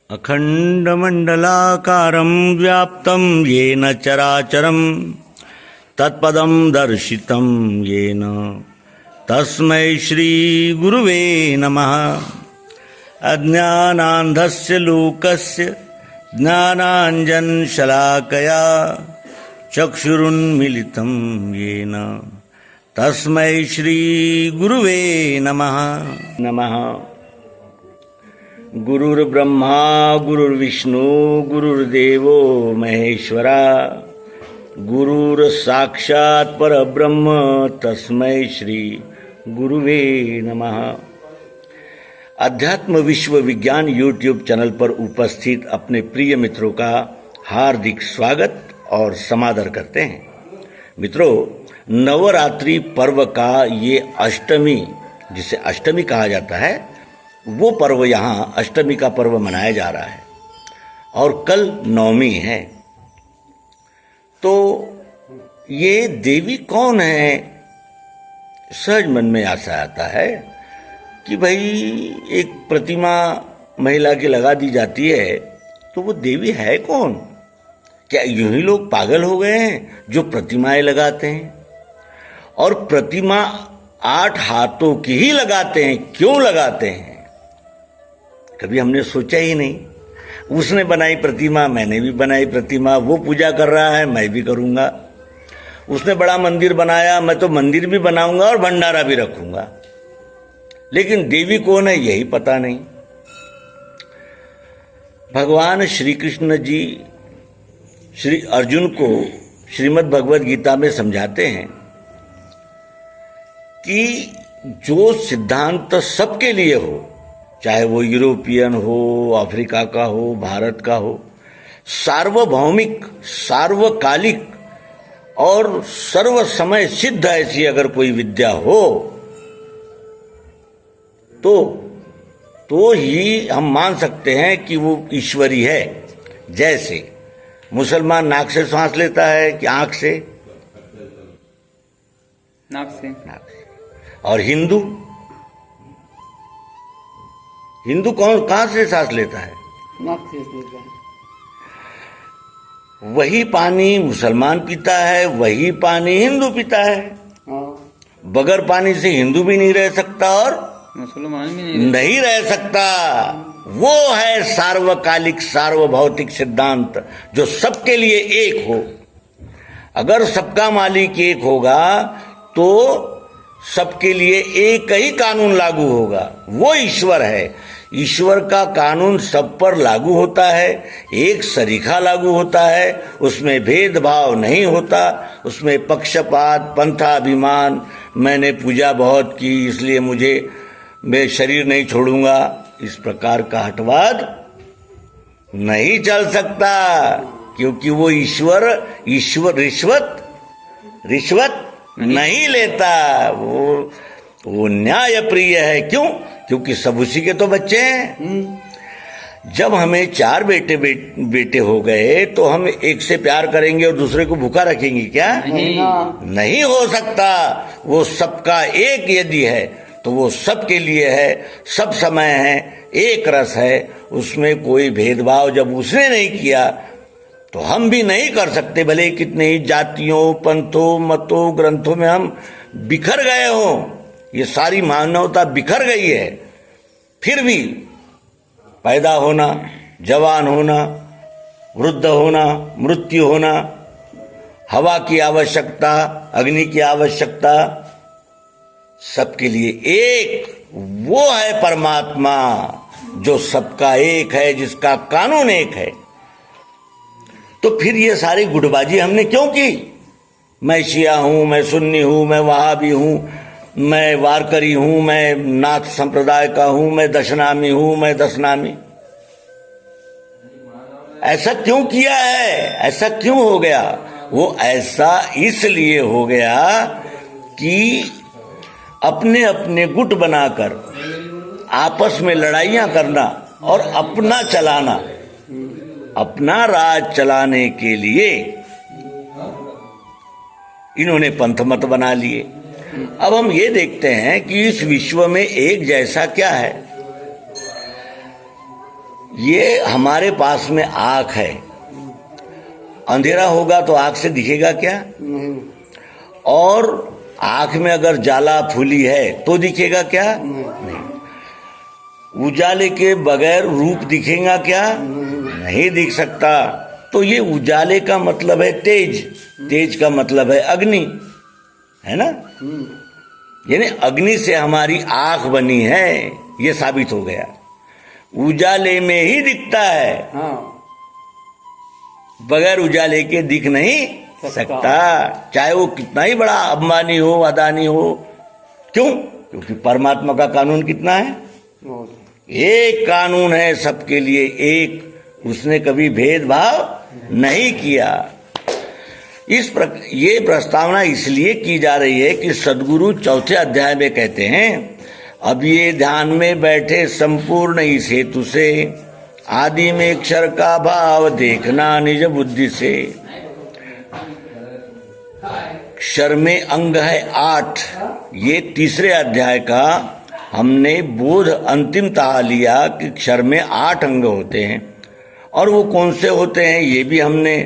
अखण्डमण्डलाकारं व्याप्तं येन चराचरं तत्पदं दर्शितं येन तस्मै श्रीगुरुवे नमः। अज्ञानान्धस्य लोकस्य ज्ञानाञ्जनशलाकया चक्षुरुन्मीलितं येन तस्मै श्रीगुरुवे नमः। नमः। गुरुर्ब्रह्मा गुरुर्विष्णु गुरुर्देवो महेश्वरा गुरुर्साक्षात् परब्रह्म तस्मै श्री गुरुवे नमः। अध्यात्म विश्व विज्ञान यूट्यूब चैनल पर उपस्थित अपने प्रिय मित्रों का हार्दिक स्वागत और समादर करते हैं। मित्रों, नवरात्रि पर्व का ये अष्टमी, जिसे अष्टमी कहा जाता है, वो पर्व यहाँ अष्टमी का पर्व मनाया जा रहा है और कल नवमी है। तो ये देवी कौन है? सहज मन में ऐसा आता है कि भाई एक प्रतिमा महिला की लगा दी जाती है, तो वो देवी है कौन? क्या यूं ही लोग पागल हो गए हैं जो प्रतिमाएं लगाते हैं? और प्रतिमा 8 हाथों की ही लगाते हैं, क्यों लगाते हैं? कभी हमने सोचा ही नहीं। उसने बनाई प्रतिमा, मैंने भी बनाई प्रतिमा, वो पूजा कर रहा है, मैं भी करूंगा। उसने बड़ा मंदिर बनाया, मैं तो मंदिर भी बनाऊंगा और भंडारा भी रखूंगा। लेकिन देवी कौन है यही पता नहीं। भगवान श्री कृष्ण जी श्री अर्जुन को श्रीमद् भगवद गीता में समझाते हैं कि जो सिद्धांत सबके लिए हो, चाहे वो यूरोपियन हो, अफ्रीका का हो, भारत का हो, सार्वभौमिक, सार्वकालिक और सर्व समय सिद्ध ऐसी अगर कोई विद्या हो तो ही हम मान सकते हैं कि वो ईश्वरी है। जैसे मुसलमान नाक से सांस लेता है कि आंख से? नाक से। और हिंदू कहां से सांस लेता है? नाक से लेता है। वही पानी मुसलमान पीता है, वही पानी हिंदू पीता है। बगैर पानी से हिंदू भी नहीं रह सकता और मुसलमान भी नहीं रह सकता। वो है सार्वकालिक सार्वभौतिक सिद्धांत जो सबके लिए एक हो। अगर सबका मालिक एक होगा तो सबके लिए एक ही कानून लागू होगा, वो ईश्वर है। ईश्वर का कानून सब पर लागू होता है, एक सरीखा लागू होता है, उसमें भेदभाव नहीं होता, उसमें पक्षपात, पंथाभिमान, मैंने पूजा बहुत की इसलिए मैं शरीर नहीं छोड़ूंगा, इस प्रकार का हठवाद नहीं चल सकता। क्योंकि वो ईश्वर रिश्वत नहीं लेता। वो न्याय प्रिय है। क्यों? क्योंकि सब उसी के तो बच्चे हैं। जब हमें 4 बेटे हो गए तो हम एक से प्यार करेंगे और दूसरे को भूखा रखेंगे क्या? नहीं हो सकता। वो सबका एक यदि है तो वो सबके लिए है, सब समय है, एक रस है, उसमें कोई भेदभाव जब उसने नहीं किया तो हम भी नहीं कर सकते। भले कितने ही जातियों, पंथों, मतों, ग्रंथों में हम बिखर गए हों, ये सारी मानवता बिखर गई है, फिर भी पैदा होना, जवान होना, वृद्ध होना, मृत्यु होना, हवा की आवश्यकता, अग्नि की आवश्यकता, सबके लिए एक वो है परमात्मा जो सबका एक है, जिसका कानून एक है। तो फिर ये सारी गुटबाजी हमने क्यों की? मैं शिया हूं, मैं सुन्नी हूं, मैं वहाबी हूं, मैं वारकरी हूं, मैं नाथ संप्रदाय का हूं, मैं दशनामी हूं, मैं दशनामी। ऐसा क्यों किया है? ऐसा क्यों हो गया? वो ऐसा इसलिए हो गया कि अपने अपने गुट बनाकर आपस में लड़ाइयां करना और अपना चलाना, अपना राज चलाने के लिए इन्होंने पंथ मत बना लिए। अब हम ये देखते हैं कि इस विश्व में एक जैसा क्या है। ये हमारे पास में आँख है, अंधेरा होगा तो आँख से दिखेगा क्या? नहीं। और आँख में अगर जाला फूली है तो दिखेगा क्या? नहीं। उजाले के बगैर रूप दिखेगा क्या? नहीं दिख सकता। तो ये उजाले का मतलब है तेज, तेज का मतलब है अग्नि, है ना? यानी अग्नि से हमारी आँख बनी है, ये साबित हो गया। उजाले में ही दिखता है, हाँ। बगैर उजाले के दिख नहीं सकता, चाहे वो कितना ही बड़ा अंबानी हो, अदानी हो। क्यों? क्योंकि परमात्मा का कानून कितना है? एक कानून है सबके लिए, एक। उसने कभी भेदभाव नहीं किया। ये प्रस्तावना इसलिए की जा रही है कि सद्गुरु चौथे अध्याय में कहते हैं, अब ये ध्यान में बैठे संपूर्ण इस हेतु से आदि में अक्षर का भाव देखना निज बुद्धि से। अक्षर में अंग है 8। ये तीसरे अध्याय का हमने बोध अंतिमतः लिया कि अक्षर में 8 अंग होते हैं, और वो कौन से होते हैं ये भी हमने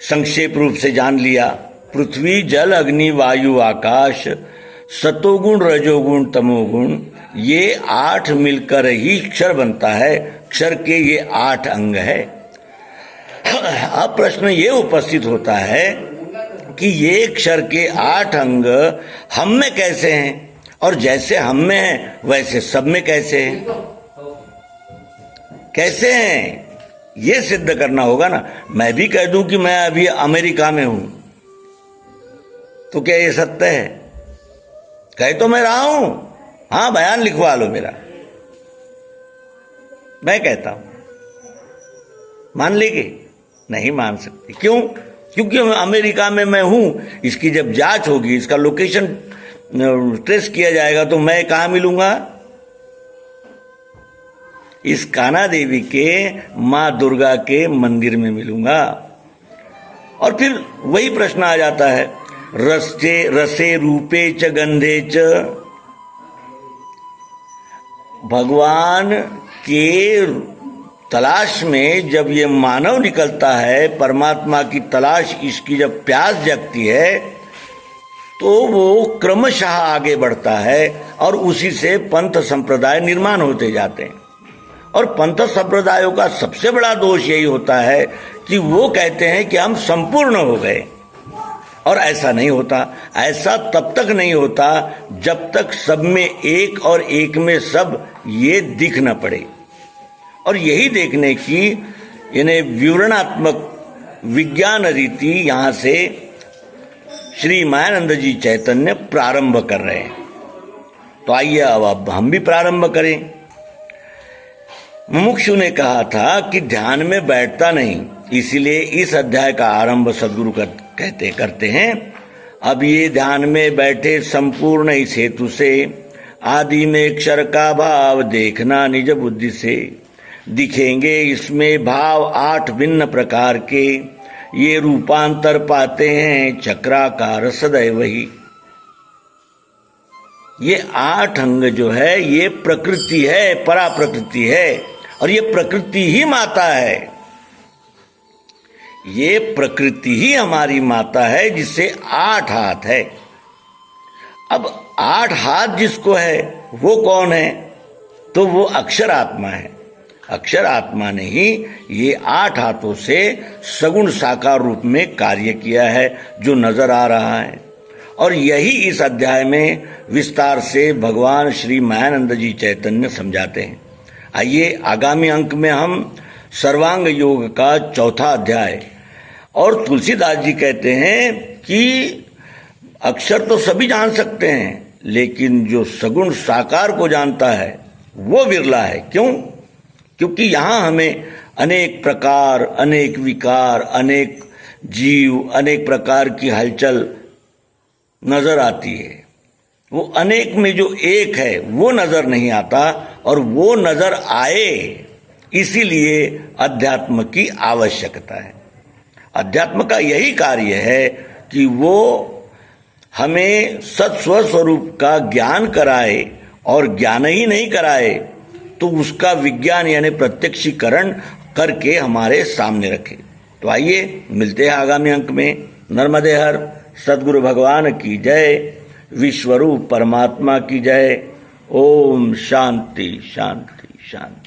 संक्षेप रूप से जान लिया। पृथ्वी, जल, अग्नि, वायु, आकाश, सतोगुण, रजोगुण, तमोगुण, ये 8 मिलकर ही अक्षर बनता है। अक्षर के ये 8 अंग है। अब प्रश्न ये उपस्थित होता है कि ये अक्षर के 8 अंग हम में कैसे हैं, और जैसे हम में हैं वैसे सब में कैसे हैं? कैसे हैं ये सिद्ध करना होगा ना। मैं भी कह दूं कि मैं अभी अमेरिका में हूं, तो क्या ये सत्य है? कह तो मैं रहा हूं, हाँ बयान लिखवा लो मेरा, मैं कहता हूं। मान लेंगे? नहीं मान सकते। क्यों? क्योंकि अमेरिका में मैं हूं। इसकी जब जांच होगी, इसका लोकेशन ट्रेस किया जाएगा, तो मैं कहां मिलूंगा? इस कान्हा देवी के, मां दुर्गा के मंदिर में मिलूंगा। और फिर वही प्रश्न आ जाता है, रसे रूपे च गंधे च। भगवान के तलाश में जब ये मानव निकलता है, परमात्मा की तलाश, इसकी जब प्यास जगती है, तो वो क्रमशः आगे बढ़ता है, और उसी से पंथ संप्रदाय निर्माण होते जाते हैं। और पंथ संप्रदायों का सबसे बड़ा दोष यही होता है कि वो कहते हैं कि हम संपूर्ण हो गए, और ऐसा नहीं होता। ऐसा तब तक नहीं होता जब तक सब में एक और एक में सब ये दिख न पड़े। और यही देखने की इन्हें विवरणात्मक विज्ञान रीति यहां से श्री मायानंद जी चैतन्य प्रारंभ कर रहे हैं। तो आइए अब हम भी प्रारंभ करें। मुमुक्षु ने कहा था कि ध्यान में बैठता नहीं, इसीलिए इस अध्याय का आरंभ सद्गुरु करते हैं। अब ये ध्यान में बैठे संपूर्ण इस हेतु से आदि में अक्षर का भाव देखना निज बुद्धि से। दिखेंगे इसमें भाव 8 भिन्न प्रकार के, ये रूपांतर पाते हैं चक्राकार सदैव ही। ये 8 अंग जो है ये प्रकृति है, परा प्रकृति है, और ये प्रकृति ही माता है। ये प्रकृति ही हमारी माता है, जिससे 8 हाथ है। अब 8 हाथ जिसको है वो कौन है? तो वो अक्षर आत्मा है। अक्षर आत्मा ने ही ये 8 हाथों से सगुण साकार रूप में कार्य किया है, जो नजर आ रहा है। और यही इस अध्याय में विस्तार से भगवान श्री मायानंद जी चैतन्य समझाते हैं। आइए आगामी अंक में हम सर्वांग योग का 4था अध्याय। और तुलसीदास जी कहते हैं कि अक्षर तो सभी जान सकते हैं, लेकिन जो सगुण साकार को जानता है वो बिरला है। क्यों? क्योंकि यहाँ हमें अनेक प्रकार, अनेक विकार, अनेक जीव, अनेक प्रकार की हलचल नजर आती है। वो अनेक में जो एक है वो नजर नहीं आता, और वो नजर आए इसीलिए अध्यात्म की आवश्यकता है। अध्यात्म का यही कार्य है कि वो हमें सत्स्व स्वरूप का ज्ञान कराए, और ज्ञान ही नहीं कराए, तो उसका विज्ञान यानी प्रत्यक्षीकरण करके हमारे सामने रखे। तो आइए मिलते हैं आगामी अंक में। नर्मदे हर। सद्गुरु भगवान की जय। विश्वरूप परमात्मा की जय। ओम शांति शांति शांति।